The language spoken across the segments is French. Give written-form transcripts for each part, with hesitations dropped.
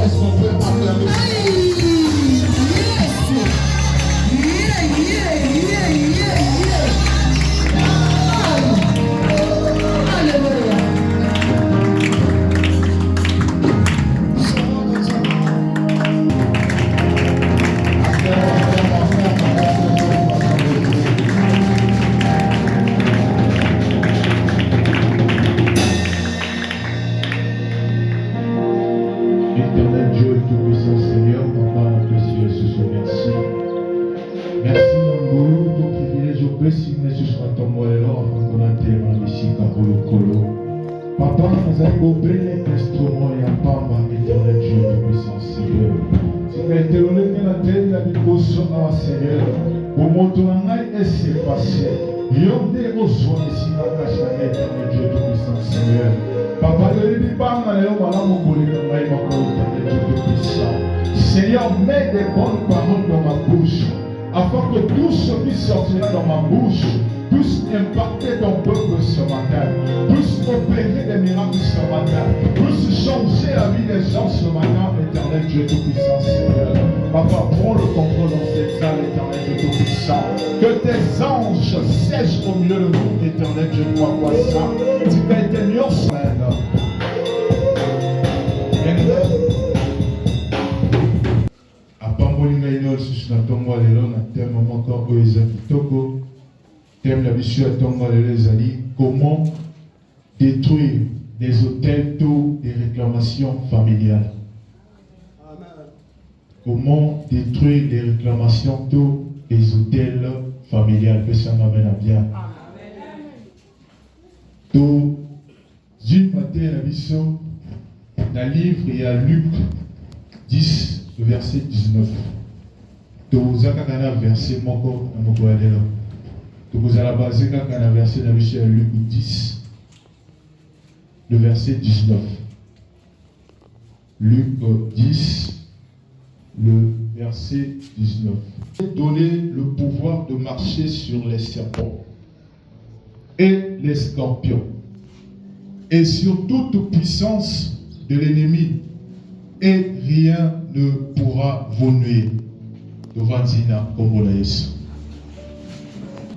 Est-ce qu'on peut acclamer ça? Éternel Dieu et tout-puissant Seigneur, Papa, précieux Jésus, merci. Merci Nango, ton privilège au Bessie, Jésus, ton moelleur, afin qu'on atteigne ici, Kabolo Kolo. Papa, nous avons bel instrument et à Pamba, éternel Dieu, tout-puissant Seigneur. Si tu as été honnête dans la tête, la dévotion à Seigneur, pour mon tournant et c'est passé. Yonde besoin ici, la tâche, éternel Dieu, tout-puissant Seigneur. Papa, Seigneur, mets des bonnes paroles dans ma bouche, afin que tout ce qui sortira dans ma bouche puisse impacter ton peuple ce matin, puisse opérer des miracles ce matin, puisse changer la vie des gens ce matin, éternel Dieu Tout-Puissant, Seigneur. Papa, prends le contrôle dans cette salle, éternel Dieu Tout-Puissant. Que tes anges sèchent au milieu de nous, éternel Dieu, toi, quoi ça. Tu peux être mieux ce matin. Comment détruire des hôtels tôt des réclamations familiales. Comment détruire les réclamations tôt des hôtels familiales. Que ça m'amène à bien. Tout une matin la mission dans le livre, il y a Luc 10, le verset 19. Tout ça quand on verset mon corps, on peut aller là. Tout vous allez baser quand on a versé la mission à Luc 10, le verset 19. Luc 10, le verset 19. Donner le pouvoir de marcher sur les serpents et les scorpions et sur toute puissance de l'ennemi, et rien ne pourra vous nuire. Devant Dina comme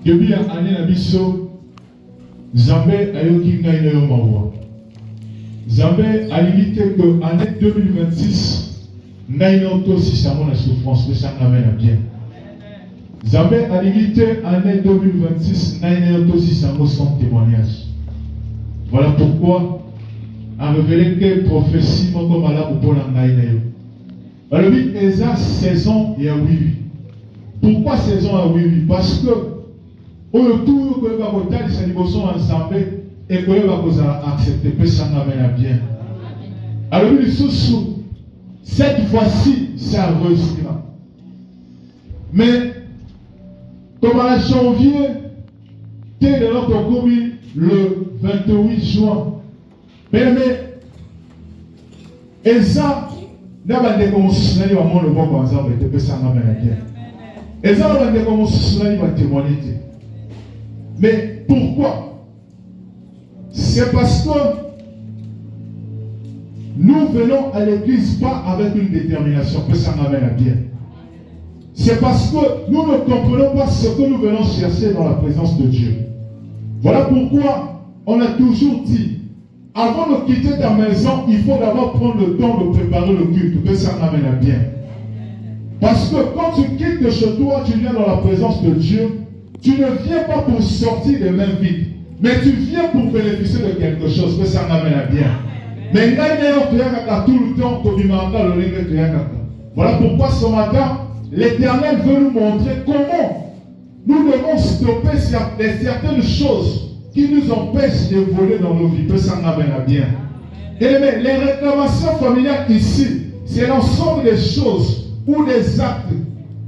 depuis l'année la biso, Zambé a eu qui gagne le mawa. Zambé a limité que l'année 2026, n'a auto si ça la souffrance que ça m'amène à bien. Zambé a limité l'année 2026, n'a auto si ça son témoignage. Voilà pourquoi a révélé que prophétie comme à la pour la naïne. Le but est la saison et à oui. Pourquoi saison à oui? Parce que au tour que va voter ces négociations ensemble et que va accepter que ça m'amène bien. Alors lui sous cette fois-ci ça réussira. Mais comme à janvier, dès le commis le 28 juin, mais et ça n'a pas de commencé à le bon ensemble et que ça m'amène bien. Et ça n'a pas de commencé à témoigner. Mais pourquoi? C'est parce que nous venons à l'église pas avec une détermination que ça m'amène à bien. C'est parce que nous ne comprenons pas ce que nous venons chercher dans la présence de Dieu. Voilà pourquoi on a toujours dit, avant de quitter ta maison, il faut d'abord prendre le temps de préparer le culte, que ça m'amène à bien. Parce que quand tu quittes de chez toi, tu viens dans la présence de Dieu, tu ne viens pas pour sortir des mains vides, mais tu viens pour bénéficier de quelque chose, que ça m'amène à bien. Mais tout le temps, voilà pourquoi ce matin, l'Éternel veut nous montrer comment nous devons stopper certaines choses qui nous empêchent d'évoluer dans nos vies, que ça m'amène à bien. Et les réclamations familiales ici, c'est l'ensemble des choses ou des actes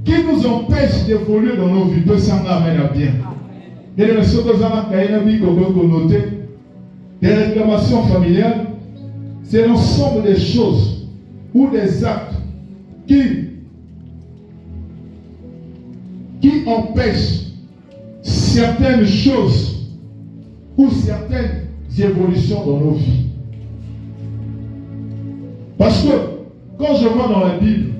qui nous empêchent d'évoluer dans nos vies, que ça m'amène à bien. Et les réclamations familiales, c'est l'ensemble des choses ou des actes qui empêchent certaines choses ou certaines évolutions dans nos vies. Parce que quand je vois dans la Bible,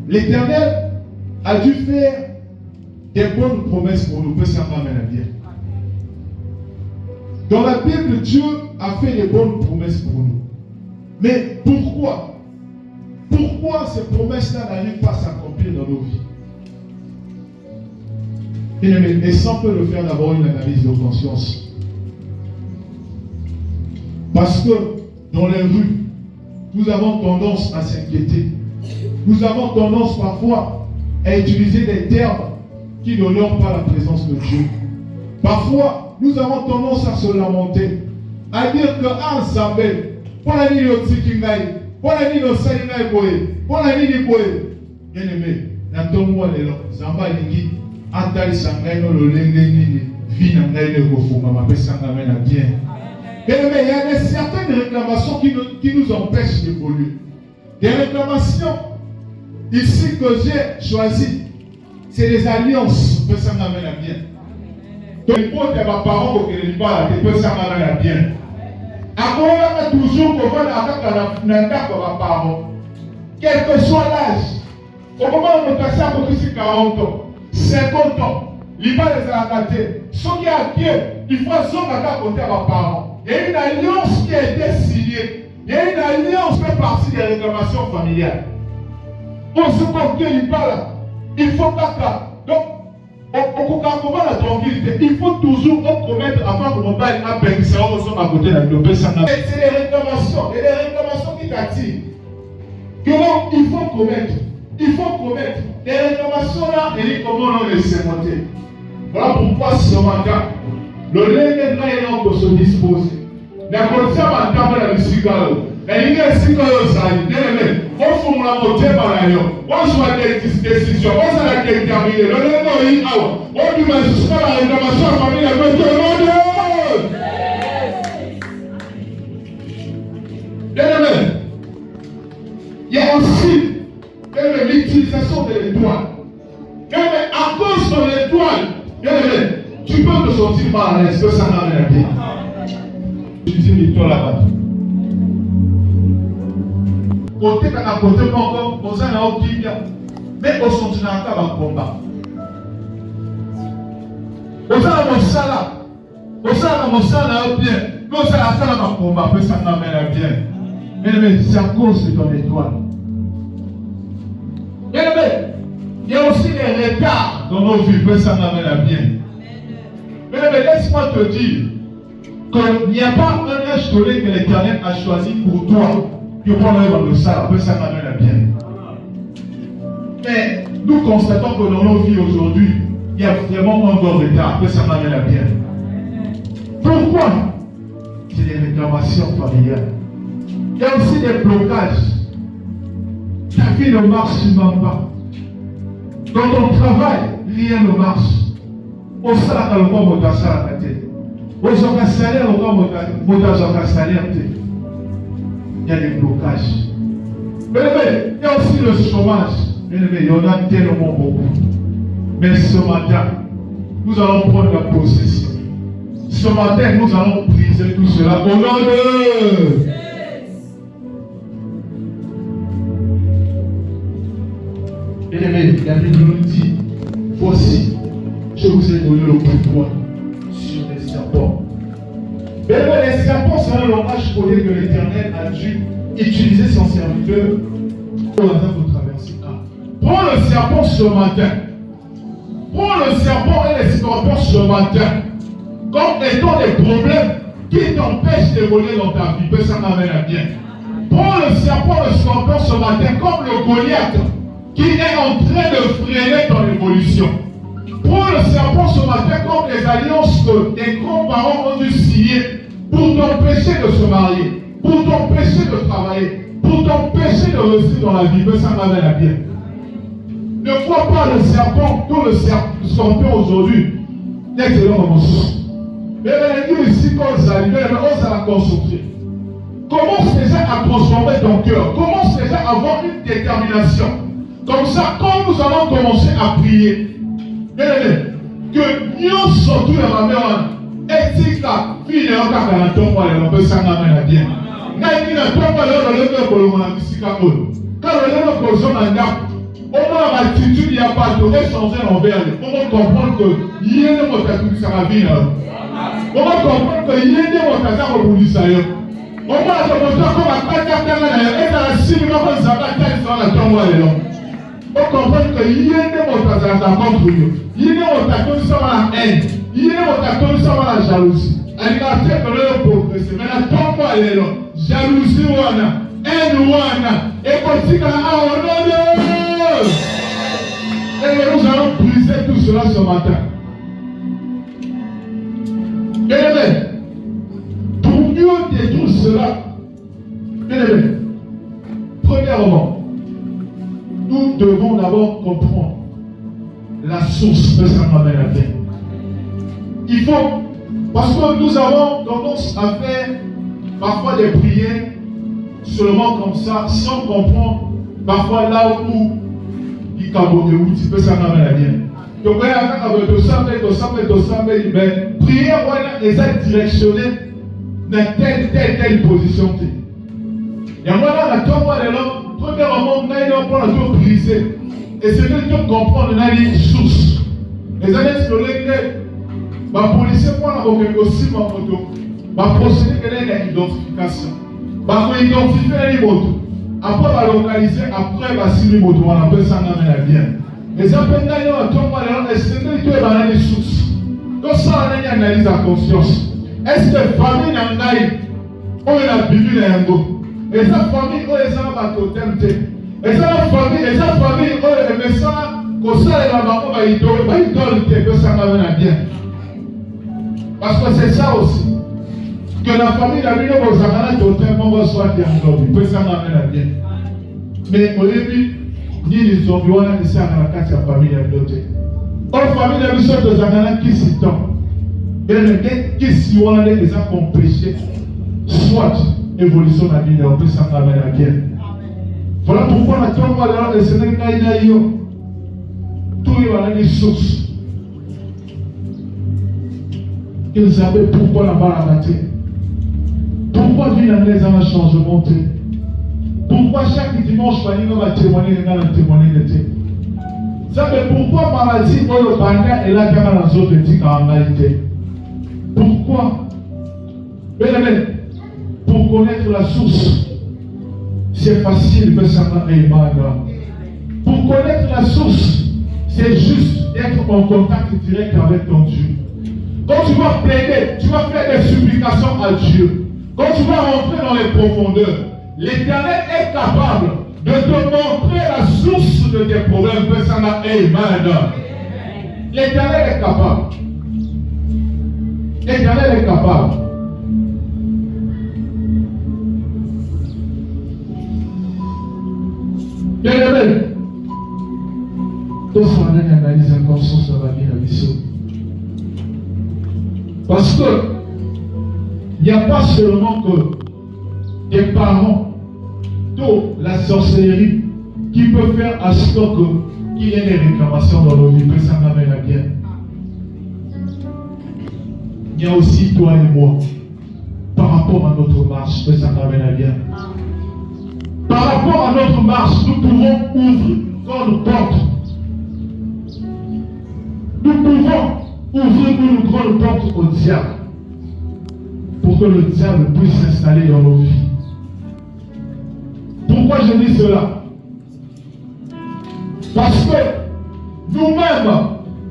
l'Éternel a dû faire des bonnes promesses pour nous. Peut-être ça m'amène à dire. Dans la Bible, Dieu a fait des bonnes promesses pour nous. Mais pourquoi? Pourquoi ces promesses-là n'arrivent pas à s'accomplir dans nos vies? Et ça, on peut le faire d'abord une analyse de conscience. Parce que dans les rues, nous avons tendance à s'inquiéter. Nous avons tendance parfois à utiliser des termes qui n'honorent pas la présence de Dieu. Parfois, nous avons tendance à se lamenter, à dire que ah, Zambé, pour la nuit de Tsikingaï, pour la nuit de Salingaï Boé, pour la nuit de Boé. Bien aimé, n'attends-moi les lots. Zamba Ligi, Atali Sangaï, no le Lengeni, Vinangaï de Kofuma, ma paix Sangaï na bien. Bien aimé, il y a certaines réclamations qui nous empêchent d'évoluer. Des réclamations ici que j'ai choisies, c'est des alliances, paix Sangaï na bien. Donc, il faut que mes parents ne les pas, que paix Sangaï na bien. Après, toujours qu'on va dans la parents, quel que soit l'âge, au moment où on passe à 40 ans, 50 ans, il va les arrêter. Ce qui est à pied, il faut côté à mes parents. Il y a une alliance qui a été signée. Il y a une alliance qui fait partie des réclamations familiales. Pour ce qu'on parle, il faut pas. Donc, on va la tranquillité. Il faut toujours commettre avant que mon père appelle ça à côté de la globée. C'est les réclamations. Et les réclamations qui t'attirent. Que donc, il faut commettre. Il faut commettre. Les réclamations là, et dit comment on les sémonter. Voilà pourquoi ce matin, le lendemain là, il faut se disposer. La condition matin, la musique là. Et il y a des choses à dire. On fait la montée par ailleurs. On soit des décisions. On s'en a déterminé. Le lendemain, il y a on dit mais ce sera la réclamation à la famille. La question de Dieu. Il y a aussi l'utilisation de l'étoile. À cause de l'étoile, tu peux te sentir mal à l'aise que ça n'a rien à dire. Utiliser l'étoile là-bas. Côté à côté encore, on s'en a aucun bien. Mais on s'en tient à un combat. On s'en a mon salaire. On s'en a mon salaire bien. Mais on s'en a un combat. Mais ça n'a rien à bien. Mais c'est à cause de ton étoile. Il y a aussi des retards dans nos vies, mais ça m'amène à bien. Mais laisse-moi te dire qu'il n'y a pas un âge donné que l'Éternel a choisi pour toi pour prendre dans le salle, mais ça m'amène à bien. Mais nous constatons que dans nos vies aujourd'hui, il y a vraiment un bon retard, mais ça m'amène à bien. Pourquoi? C'est des réclamations familiales. Il y a aussi des blocages. Ta vie ne marche même pas. Dans ton travail, rien ne marche. Au salaire, le roi m'a salaire. Au salaire, le roi m'a salaire. Il y a des blocages. Mais il y a aussi le chômage. Il y en a tellement beaucoup. Mais ce matin, nous allons prendre la possession. Ce matin, nous allons briser tout cela au nom de... Bien-aimés, la Bible nous dit, voici, je vous ai donné le pouvoir sur les serpents. Bien-aimés, les serpents, c'est un langage codé que l'Éternel a dû utiliser son serviteur pour traverser. Prends le serpent ce matin. Prends le serpent et les scorpions ce matin. Comme étant des problèmes qui t'empêchent d'évoluer dans ta vie. Mais ça m'amène à bien. Prends le serpent, le scorpion ce matin comme le Goliath qui est en train de freiner ton évolution. Prends le serpent ce matin comme les alliances que tes grands-parents ont dû signer pour t'empêcher de se marier, pour t'empêcher de travailler, pour t'empêcher de réussir dans la vie. Mais ça m'amène à bien. Ne vois pas le serpent, tout le scorpion aujourd'hui. Excellent dans mon sens. Mais les ici, quand ils arrivent, on s'en a concentré. Commence déjà à transformer ton cœur. Commence déjà à avoir une détermination. Comme ça, quand nous allons commencer à prier, que nous sortons de la mère, et si la fille est en 40 ans, elle peut s'en amener à bien. ngai na tomba lelo kolonga bisika oyo. Quand lelo kozonga ndako, au moins l'attitude ya bato échanger envers lui. On comprendre que yene motatu sera vie là. On comprendre que yene motatu robulisa yo. On va se montrer comme à kaka na et na sima ko zaba ta sur la tomba lelo. On comprendre que yene motatu za contre yo. Yene motatu sera la haine. Yene motatu sera la jalousie. Alika te ko le progresser. Mais la tomba lelo, jalousie wana, haine wana, et kotika a onono. Et nous allons briser tout cela ce matin. Bien-aimé, pour mieux détruire cela, bien-aimé, premièrement, nous devons d'abord comprendre la source de sa maladie. Il faut, parce que nous avons tendance à faire parfois des prières seulement comme ça, sans comprendre parfois là où il peut s'en amener. Donc, mais prière est directionnée dans telle position. Et moi, là, premièrement, on a tout briser. Et c'est que tu comprends une source. Les années explorer que ma policier, moi, aussi ma moto, ma procédé que l'identification. Ma identifier les motos. Après, on va localiser, après, on va signer le moto, on appelle ça un bien. Les appels d'ailleurs, on tombe dans les sécurités et les sources. Donc, ça, on a une analyse à conscience. Est-ce que la famille n'a pas eu, on a bibi dans un go? Et sa famille, on les a à totem. Et sa famille, on les met ça, comme ça, et la maman va y donner, que ça va bien. Parce que c'est ça aussi. Que la famille n'a pas eu aux amants totem, on va soit bien, peut ça m'amène bien. Mais au début, ni les zombies, on a laissé à la carte de la famille à l'autre. La famille a mis sur des amants qui s'y tombent. Et les qui s'y ont les actes ont péché, soit évolution de la vie, on peut s'en amener à bien. Voilà pourquoi la tombe dans le Seigneur n'a eu tout est des sources. Ils avaient pourquoi la barre à battre. Pourquoi vivre dans les années changement? Pourquoi chaque dimanche, on va témoigner dans le témoigner d'été? Ça fait pourquoi maladie, on le bandit et là, dans les autres éthiques en réalité? Pourquoi? Bien, pour connaître la source, c'est facile, mais ça n'a pas. Pour connaître la source, c'est juste être en contact direct avec ton Dieu. Quand tu vas plaider, tu vas faire des supplications à Dieu. Quand tu vas rentrer dans les profondeurs, l'Éternel est capable de te montrer la source de tes problèmes. L'Éternel est capable. L'Éternel est capable. Bien-aimé, tout ça, on analyse encore sur la vie de la mission. Parce que il n'y a pas seulement que des parents, toute la sorcellerie qui peut faire à ce qu'il y ait des réclamations dans nos vies, mais ça m'amène à bien. Il y a aussi toi et moi, par rapport à notre marche, mais ça m'amène à bien. Par rapport à notre marche, nous pouvons ouvrir une porte. Nous pouvons ouvrir une grande porte au diable pour que le diable puisse s'installer dans nos vies. Pourquoi je dis cela? Parce que nous-mêmes,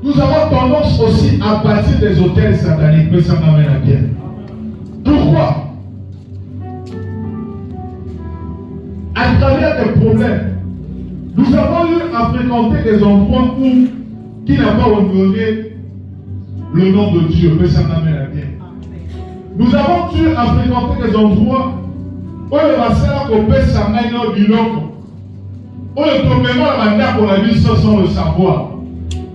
nous avons tendance aussi à bâtir des hôtels sataniques, mais ça m'amène à bien. Pourquoi? À travers des problèmes, nous avons eu à fréquenter des endroits qui n'ont pas honoré le nom de Dieu, mais ça m'amène à bien. Nous avons eu à fréquenter des endroits où le vassal peut s'amener dans le bilan, où le tombement de la manière qu'on a vu sans le savoir.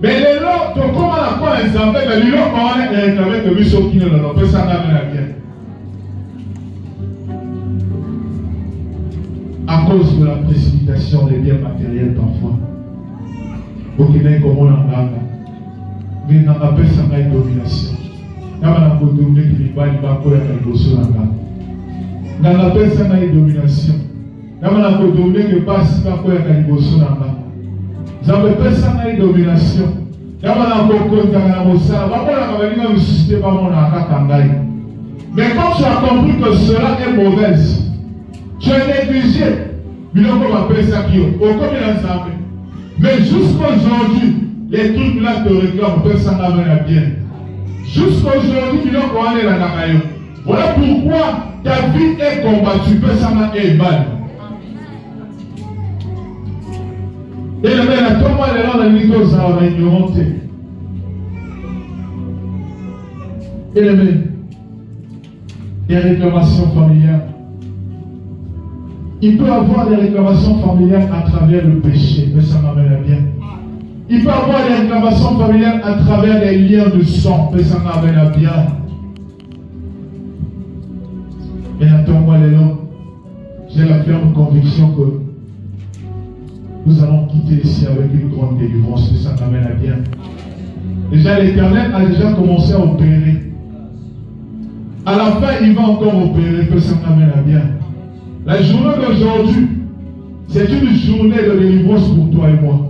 Mais les lots, comment on a quoi les enfants, mais les lots, comment on a réclamé que lui, ceux qui ne l'ont pas, ça m'amène à bien. À cause de la précipitation des biens matériels parfois. Au Québec, comme on en a, mais on appelle ça une domination. Quand on a dominé, il va y avoir une domination. Dans la personne, il y a une domination. Dans la domination, il n'y a pas si quoi il y a une domination. Dans la personne, il y a une domination. Dans la domination, mais quand tu as compris que cela est mauvaise, tu as négligé. Mais jusqu'aujourd'hui, les trucs là te réclament, personne n'a bien. Jusqu'aujourd'hui, voilà pourquoi ta vie est combattue, personne n'a mal. Et la mère, tout le monde est là dans l'église, ça va ignoranter. Et la mère, des réclamations familiales. Il peut y avoir des réclamations familiales à travers le péché, mais ça m'amène à bien. Il peut y avoir des réclamations familiales à travers les liens de sang, mais ça m'amène à bien. Mais attends-moi les noms. J'ai la ferme conviction que nous allons quitter ici avec une grande délivrance, mais ça m'amène à bien. Déjà l'Éternel a déjà commencé à opérer. À la fin, il va encore opérer, que ça m'amène à bien. La journée d'aujourd'hui, c'est une journée de délivrance pour toi et moi.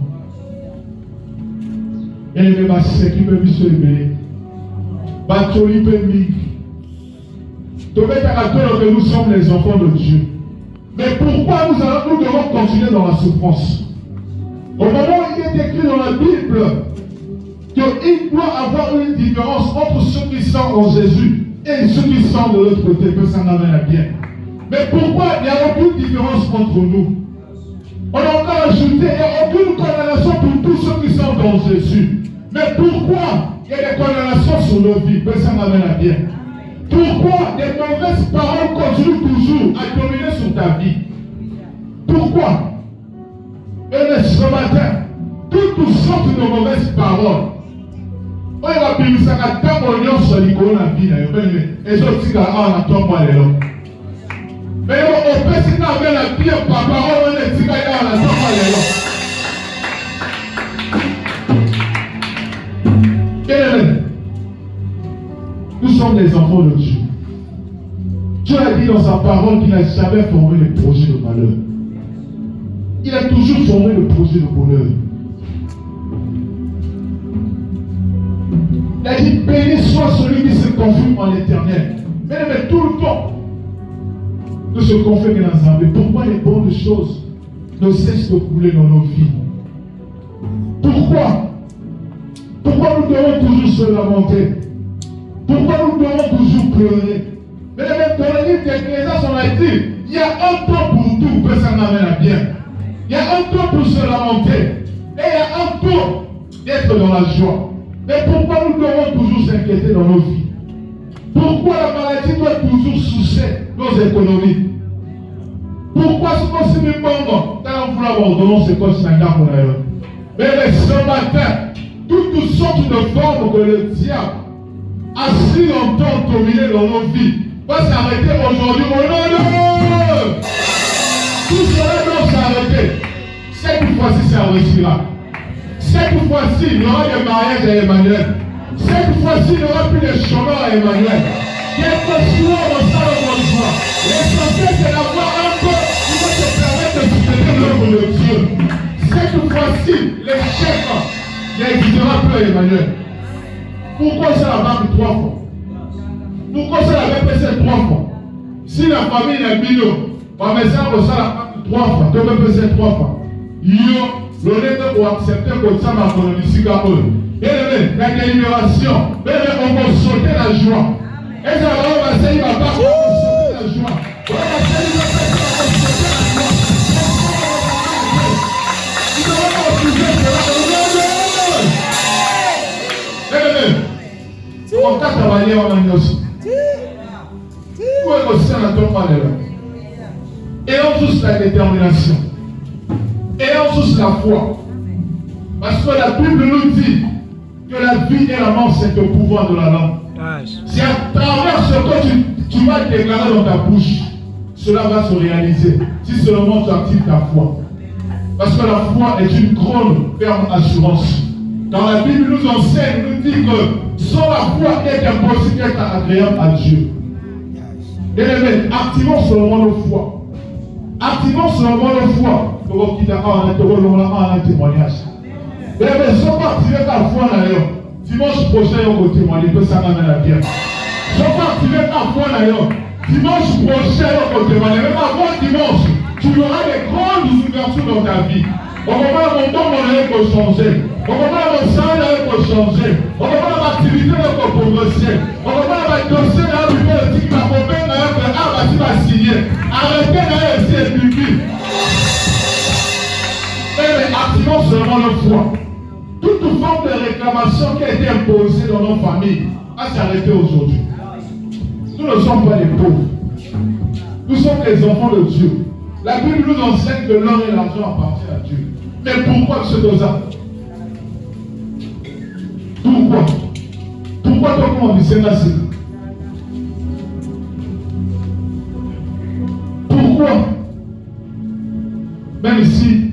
Et les massés qui peuvent se lever. Batoli peut migrer. Que nous sommes les enfants de Dieu. Mais pourquoi nous devons continuer dans la souffrance? Au moment où il est écrit dans la Bible qu'il doit avoir une différence entre ceux qui sont en Jésus et ceux qui sont de l'autre côté, que ça n'amène à bien. Mais pourquoi il n'y a aucune différence entre nous? On a encore ajouté, il n'y a aucune condamnation pour tous ceux qui sont dans Jésus. Mais pourquoi il y a des condamnations sur nos vies? Que ça n'amène à bien. Pourquoi des mauvaises paroles continuent toujours à dominer sur ta vie? Pourquoi? Et ce matin, toutes sortes de mauvaises paroles. On va bien ça quand on y sur la vie, et je dis qu'on a tout moi les lots. Mais on peut se faire la pire par parole, on est dit qu'on a tout moi les lots. Nous sommes des enfants de Dieu. Dieu a dit dans sa parole qu'il n'a jamais formé les projets de malheur. Il a toujours formé le projet de bonheur. Il a dit, béni soit celui qui se confie en l'Éternel. Mais tout le temps, nous se confions dans Zambé. Pourquoi les bonnes choses ne cessent de couler dans nos vies? Pourquoi? Pourquoi nous devons toujours se lamenter? Pourquoi nous devons toujours pleurer? Mais même dans le livre d'Ecclésiaste, on a dit, il y a un temps pour tout, personne n'amène à bien. Il y a un temps pour se lamenter. Et il y a un temps d'être dans la joie. Mais pourquoi nous devons toujours s'inquiéter dans nos vies? Pourquoi la maladie doit toujours soucier nos économies? Pourquoi ce qu'on se met bon dans l'ordonnance, c'est quoi ce qu'on mais ce matin, toutes sortes de formes que le diable a si longtemps dominé dans nos vies va s'arrêter aujourd'hui au nom de Dieu. Tout cela doit s'arrêter. Cette fois-ci, c'est enregistré. Cette fois-ci, il y aura des mariages à Emmanuel. Cette fois-ci, il n'y aura plus de chômeurs à Emmanuel. Quelque soit dans ça de bonne joie. L'essentiel, c'est d'avoir un peu qui va te permettre de soutenir l'œuvre de Dieu. Cette fois-ci, les chefs n'existera plus à Emmanuel. Pourquoi ça la banque 3 fois? Pourquoi ça la BPC 3 fois? Si la famille est bino, ma maison ça la banque 3 fois, que BPC 3 fois. Yo, l'honnête pour accepter que ça m'a connu ici comme eux. Et la délibération, on va sauter la joie. Et ça va passer, il va pas sauter la joie. On va passer, il va sauter la joie. Il va pas refuser cela. On t'a travaillé en année aussi. Où est aussi un atome malheureux? Ayons tous la détermination. Ayons tous la foi. Parce que la Bible nous dit que la vie et la mort, c'est le pouvoir de la langue. C'est à travers ce que tu vas déclarer dans ta bouche, cela va se réaliser. Si seulement tu actives ta foi. Parce que la foi est une grande ferme assurance. Dans la Bible nous enseigne, nous dit que sans la foi, il est impossible d'être agréable à Dieu. Bien-aimés, activons seulement nos foi. Activons seulement nos foi. Pour qu'il y ait un témoignage. Bien-aimés, si on peut activer ta foi d'ailleurs, dimanche prochain, on va témoigner que ça m'amène à bien. Si on peut activer ta foi d'ailleurs, dimanche prochain, on va témoigner. Même avant dimanche, tu auras des grandes ouvertures dans ta vie. On va voir mon don pour changer. On va voir mon salaire pour changer. On va voir l'activité pour progresser. On va voir la dossier là où il dit que ma compagnie va signer. Arrêtez là et bibi. Mais activons seulement le foi. Toute forme de réclamation qui a été imposée dans nos familles va s'arrêter aujourd'hui. Nous ne sommes pas des pauvres. Nous sommes des enfants de Dieu. La Bible nous enseigne que l'or et l'argent appartiennent à Dieu. Mais pourquoi ce dosage? Pourquoi? Pourquoi toi on dit c'est ainsi? Pourquoi? Même si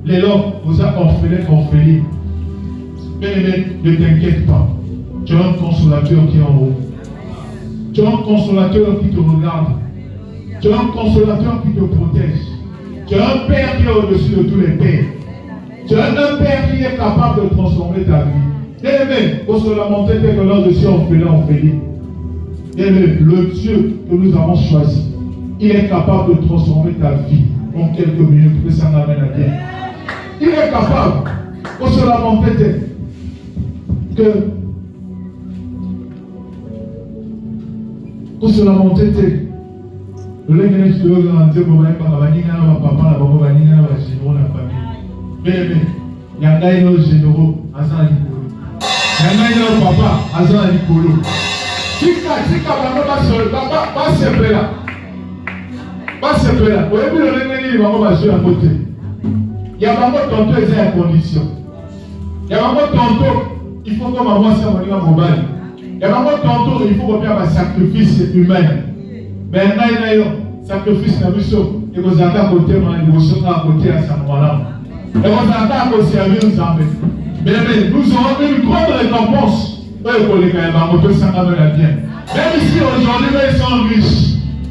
les lords vous a orphelé, bien-aimé, ne t'inquiète pas. Tu as un consolateur qui est en haut. Tu as un consolateur qui te regarde. Tu as un consolateur qui te protège. Tu as un Père qui est au-dessus de tous les pères. Tu as un Père qui est capable de transformer ta vie. Bien-aimé, pour se lamenter que là je suis orphelin. Bien-aimé, le Dieu que nous avons choisi, il est capable de transformer ta vie en quelques minutes, que ça m'amène à bien. Il est capable, pour se lamenter le langage de l'Angleterre, papa, bien-aimé, il y a un généraux à Saint-Nicolo. Il y a un papa à Saint-Nicolo. Si tu pas se là. Pas se là. Vous avez vu le langage, il va jouer à côté. Il y a vraiment tantôt les conditions. Il y a vraiment tantôt, il faut que maman soit mobile. Il y a vraiment tantôt, il faut qu'on fasse un sacrifice humain. Mais un sacrifice na biso et vous avez à côté ma émotion à côté à ce moment-là. Et vous avez à servir nous en mais nous aurons une grande récompense. Pour les gars, on peut s'en amener bien. Même si aujourd'hui ils sont riches,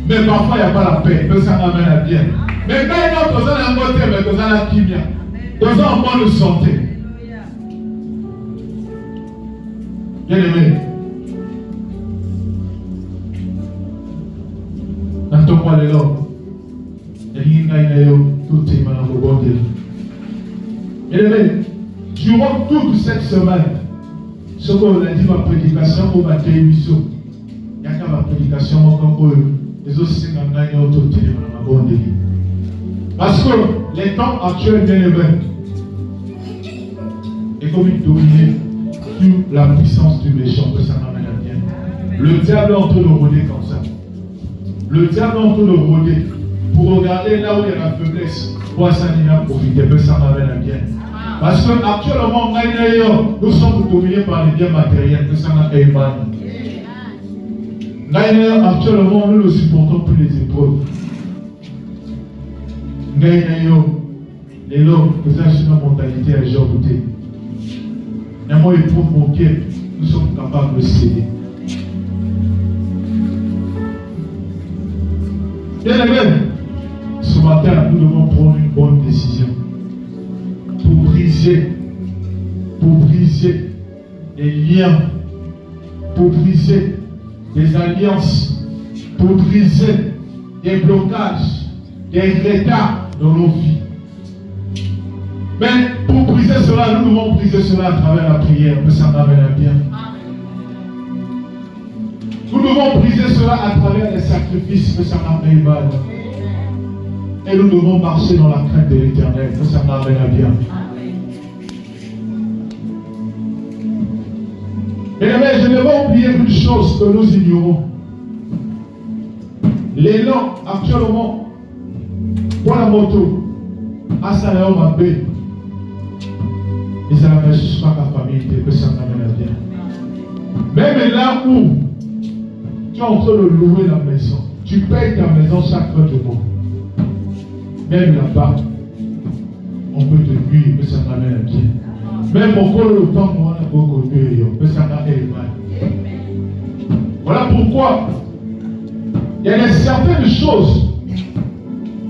mais parfois il n'y a pas la paix, on peut s'en amener bien. Mais quand il y a besoin d'un côté, mais besoin d'un kimia, besoin en bonne santé. Bien aimé. Natokwa lelo elinga inayo tout est maintenant au bon Dieu. Bien-aimé, durant toute cette semaine, ce qu'on a dit ma prédication au matin émission, il y a qu'à ma prédication comme les autres c'est dans l'aïe tout est maintenant au bon Dieu. Parce que les temps actuels bien-aimés est comme une dominée sur la puissance du méchant que ça m'amène à bien. Le diable est en train de rôder comme ça. Le diable est en train de rôder pour regarder là où il y a la faiblesse, pour s'en profiter, que ça m'amène à bien. Parce que actuellement, nous sommes dominés par les biens matériels, que ça m'amène à bien. Actuellement, nous ne supportons plus les épreuves. Les lots, nous avons une mentalité à géoter. Et moi, il faut manquer, nous sommes capables de céder. Bien aimé, ce matin, nous devons prendre une bonne décision pour briser les liens, pour briser les alliances, pour briser des blocages, des retards dans nos vies. Mais pour briser cela, nous devons briser cela à travers la prière, que ça m'amène à bien. Nous devons briser cela à travers les sacrifices, que ça m'amène à bien. Et nous devons marcher dans la crainte de l'Éternel, que ça m'amène à bien. Mais je ne vais pas oublier une chose que nous ignorons. L'élan actuellement pour la moto, à Salaam à B, et ça ne juste pas ta famille, que ça m'amène à bien. Même là où tu es en train de louer la maison, tu payes ta maison chaque fin de mois. Même là-bas, on peut te nuire, que ça m'amène à bien. Même encore le temps qu'on a beaucoup de que ça m'amène à bien. Voilà pourquoi Il y a certaines choses,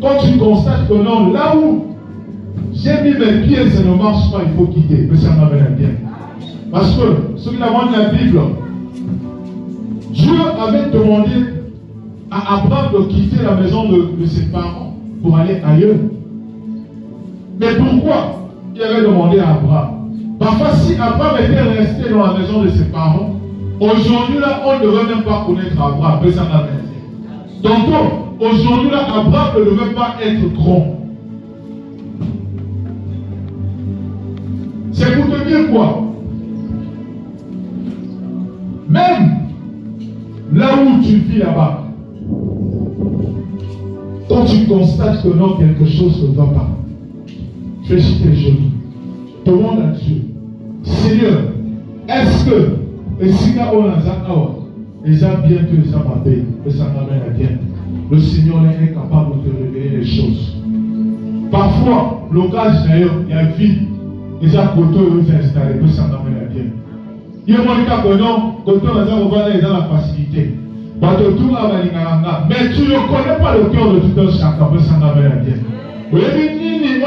quand tu constates que non, là où j'ai mis mes pieds, ça ne marche pas, il faut quitter. Mais ça m'amène bien. Parce que, ceux qui l'ont la Bible, Dieu avait demandé à Abraham de quitter la maison de ses parents pour aller ailleurs. Mais pourquoi il avait demandé à Abraham? Parfois, si Abraham était resté dans la maison de ses parents, aujourd'hui là, on ne devrait même pas connaître Abraham. Mais ça m'amène bien. Donc, aujourd'hui là, Abraham ne devait pas être grand. C'est pour te dire quoi? Même là où tu vis là-bas, quand tu constates que non, quelque chose ne va pas, fléchis tes genoux, demande à Dieu, Seigneur, est-ce que les siga Olazakawa, les a bien que ça m'a payé, que ça m'amène à bien. Le Seigneur est capable de te révéler les choses. Parfois, l'occasion d'ailleurs, il y a vide, les a côté ils installés, que ça m'amène à bien. Il y a un cas que non, quand on a la facilité. Mais tu ne connais pas le cœur de tout un chacun, mais ça m'amène à bien. Vous avez dit, il va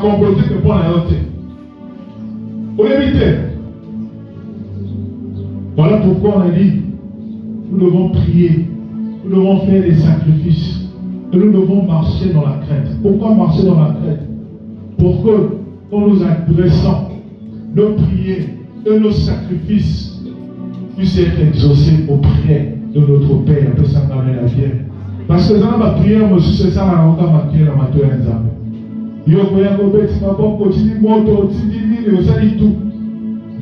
comporter que pour la note. Vous l'avez dit. Voilà pourquoi on a dit, nous devons prier, nous devons faire des sacrifices, et nous devons marcher dans la crainte. Pourquoi marcher dans la crainte? Pour que, quand nous adressons nos prières et nos sacrifices puissent être exaucés auprès de notre Père, que ça m'amène à bien. Parce que dans ma prière, je suis ça, ma prière, ma prière, il y a tout.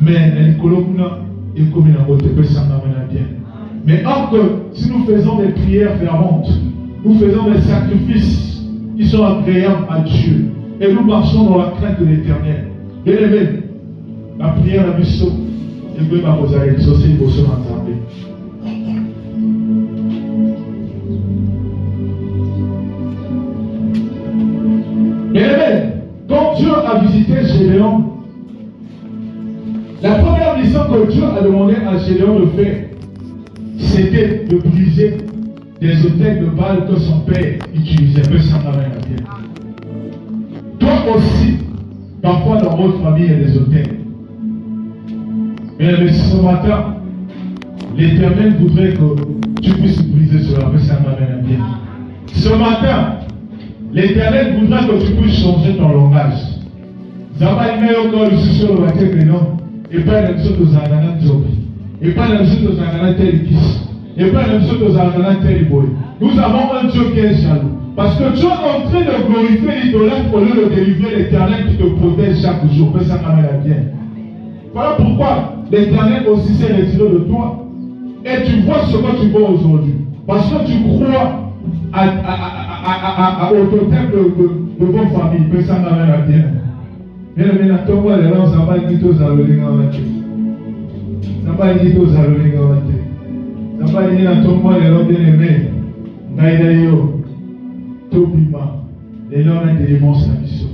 Mais elle est comme une autre, que ça m'amène à bien. Mais or que si nous faisons des prières ferventes, nous faisons des sacrifices qui sont agréables à Dieu, et nous marchons dans la crainte de l'Éternel. Bien aimé, la prière à Bissot, et que ma vous allez exaucer, il faut se l'entendre. Bien aimé, quand Dieu a visité Gédéon, la première mission que Dieu a demandé à Gédéon de faire, c'était de briser des autels de Baal que son père utilisait. Mais ça m'amène à bien. Toi aussi, parfois dans votre famille, il y a des autels. Mais ce matin, l'Éternel voudrait que tu puisses briser cela. Mais ça m'amène à bien. Ce matin, l'Éternel voudrait que tu puisses changer ton langage. Zama ime encore le sur le bateau de non. Et pas la chose aux Anganan Zobi. Et pas la chose aux Anganan Telikis. Et pas la chose aux Anganan Teliboy. Nous avons un Dieu qui est jaloux. Parce que tu es en train de glorifier l'idolâtre au lieu de délivrer l'Éternel qui te protège chaque jour. Mais ça m'amène à bien. Voilà pourquoi l'Éternel aussi s'est retiré de toi. Et tu vois ce que tu vois aujourd'hui. Parce que tu crois au totem de vos familles. Mais ça m'amène à bien. Bien aimé, la tombe est là, ça va être tous à l'oligarque. Ça va être tous à l'oligarque. Ça va être la tombe est là, bien aimé. Naïdaïo, Tobima, les gens ont été démons sa mission.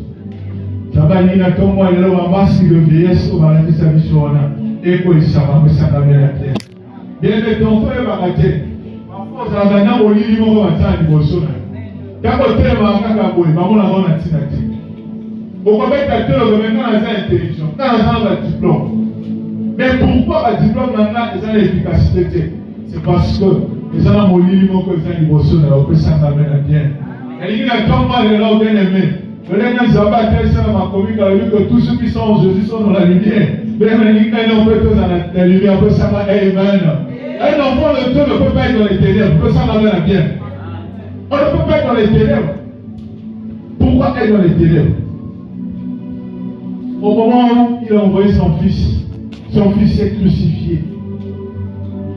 Ça va être la tombe est là, on va masquer de vieillesse, on va arrêter sa mission. Et quoi, ça va, mais ça va bien la terre. Bien aimé, ton frère va rater. Parfois, ça va venir au lit, il va faire un émotion. Quand on est là, on va faire un émotion. Au moment où tu as maintenant intelligent, tu as un diplôme. Mais pourquoi un diplôme n'a pas l'efficacité? C'est parce que les gens ont mis que les émotions que ça m'amène à bien. Et il y a tant de gens bien aimés. Le gens que tous ceux qui sont en Jésus sont dans la lumière. Mais ils n'ont pas tous dans la lumière, que ça va amen. Un enfant de Dieu ne peut pas être dans les ténèbres, que ça m'amène à bien. On ne peut pas être dans les ténèbres. Pourquoi être dans les ténèbres? Au moment où il a envoyé son fils est crucifié.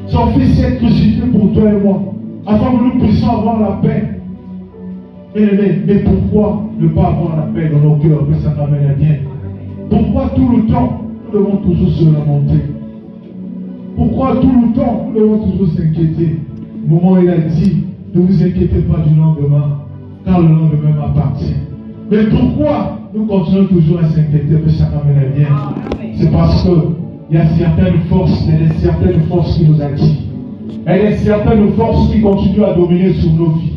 Son fils est crucifié pour toi et moi, afin que nous puissions avoir la paix. Mais pourquoi ne pas avoir la paix dans nos cœurs? Que ça m'amène à bien. Pourquoi tout le temps nous devons toujours se lamenter? Pourquoi tout le temps nous devons toujours s'inquiéter? Au moment où il a dit, ne vous inquiétez pas du lendemain, car le lendemain m'appartient. Mais pourquoi nous continuons toujours à s'inquiéter que ça m'amène à bien? C'est parce qu'il y a certaines forces qui nous attirent. Il y a certaines forces qui continuent à dominer sur nos vies.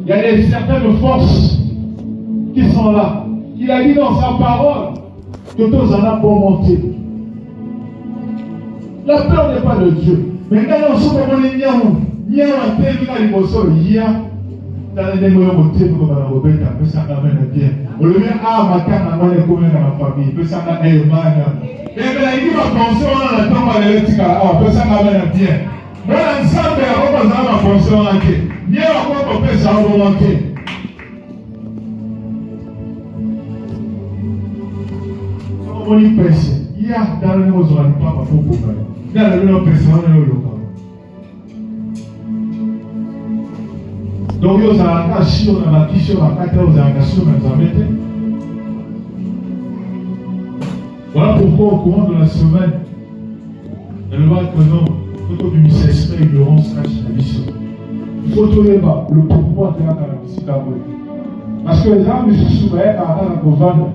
Il y a certaines forces qui sont là. Il a dit dans sa parole que tous en a pour monter. La peur n'est pas de Dieu. Mais quand on se prend les niais, il y a un tel qui a une émotion, il y a dans les moyens de monter pour la robette, peut ça amène bien. On le met à ma carte, on va les communes dans la famille, peut ça amène bien. Et bien, il dit ma pension, on a le temps à l'électrique, peut ça amène bien. Moi, l'ensemble, on va ma pension, il y a encore pour faire ça, on va monter. On y pense, il y a dans le monde, on ne pas pour pouvoir. Dans le monde, on ne pas. Donc, il y a un cachot, on a un cachot, on a un cachot, on a un voilà pourquoi au courant de la semaine, elle va que non, il faut que nous s'espère ignorance cache la mission. Il faut trouver le pourquoi de la visite à vous. Parce que les âmes se soumettent à la gouverne,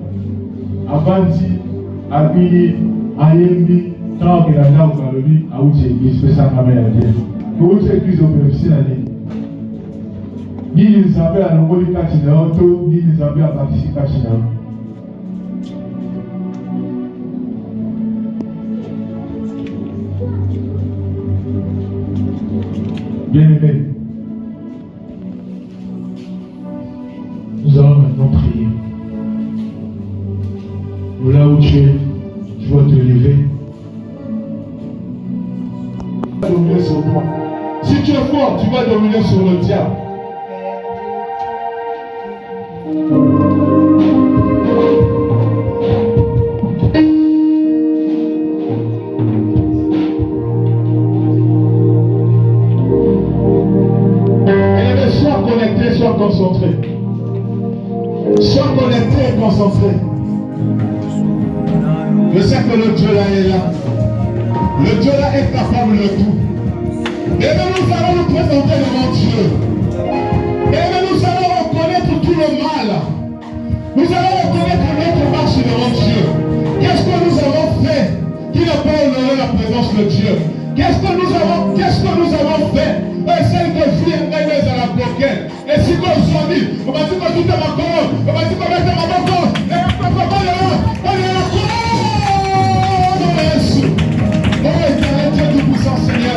avant dit, à Bini, à Yembi, tant que la dame dans le lit, à où tu es église, que ça m'amène à dire. Pour où tu es église au bénéfice de l'année. Ni les amis à l'ongoli Kachinauto, ni les amis à Baptiste Kachinauto. Bien-aimés, nous allons maintenant prier. Là où tu es, tu vas te lever. Tu vas dominer sur toi. Si tu es fort, tu vas dominer sur le diable. Sois concentré. Sois connecté et concentré. Je sais que le Dieu là est là. Le Dieu là est capable de tout. Et bien nous allons nous présenter devant Dieu. Et bien nous allons reconnaître tout le mal. Nous allons reconnaître notre marche devant Dieu. Qu'est-ce que nous avons fait qui n'a pas honoré la présence de Dieu? Qu'est-ce que nous avons fait? Et celle que je viens à la coquette. Et si qu'on soit dit, on va dire que tout est ma colonne, on va dire qu'on est ma colonne, et on va dire qu'on est la colonne. Oh, éternel Dieu tout-puissant, Seigneur.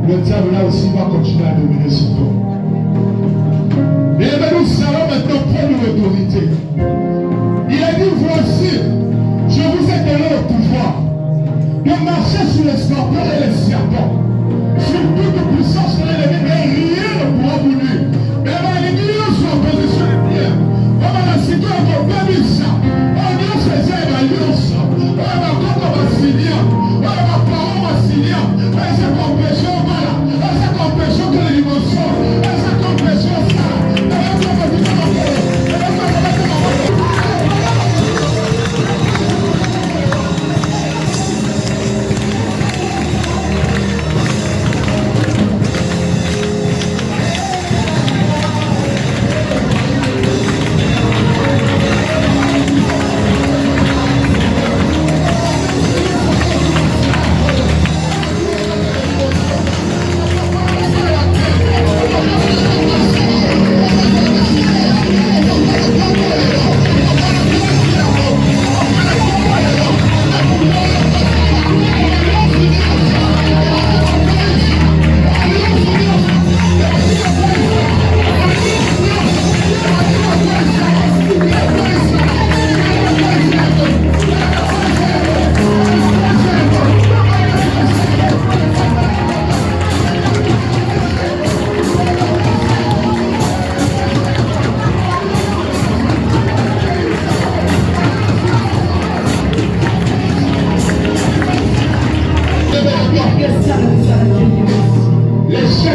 Le diable là aussi va continuer à dominer sur toi. Et nous allons maintenant prendre l'autorité. Il a dit, voici, je vous ai donné le pouvoir de marcher sur les scorpions et les serpents, sur toute puissance de l'ennemi, et rien ne pourra vous nuire. Et il dit, nous sommes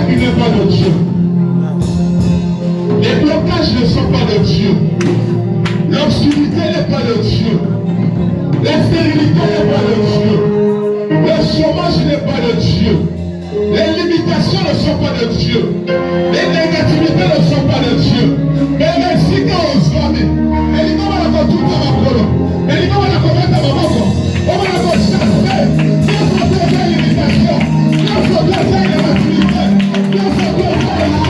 qui n'est pas de Dieu. Les blocages ne sont pas de Dieu. L'obscurité n'est pas de Dieu. La stérilité n'est pas de Dieu. Le chômage n'est pas de Dieu. Les limitations ne sont pas de Dieu. Les négativités ne sont pas de Dieu. Mais merci qu'on se va. Et il va tout à ma colo. Et il va la commettre à ma moko. On va la chasser. Dieu se doit faire l'imitation. Dieu se doit faire la négativité. Dieu se doit faire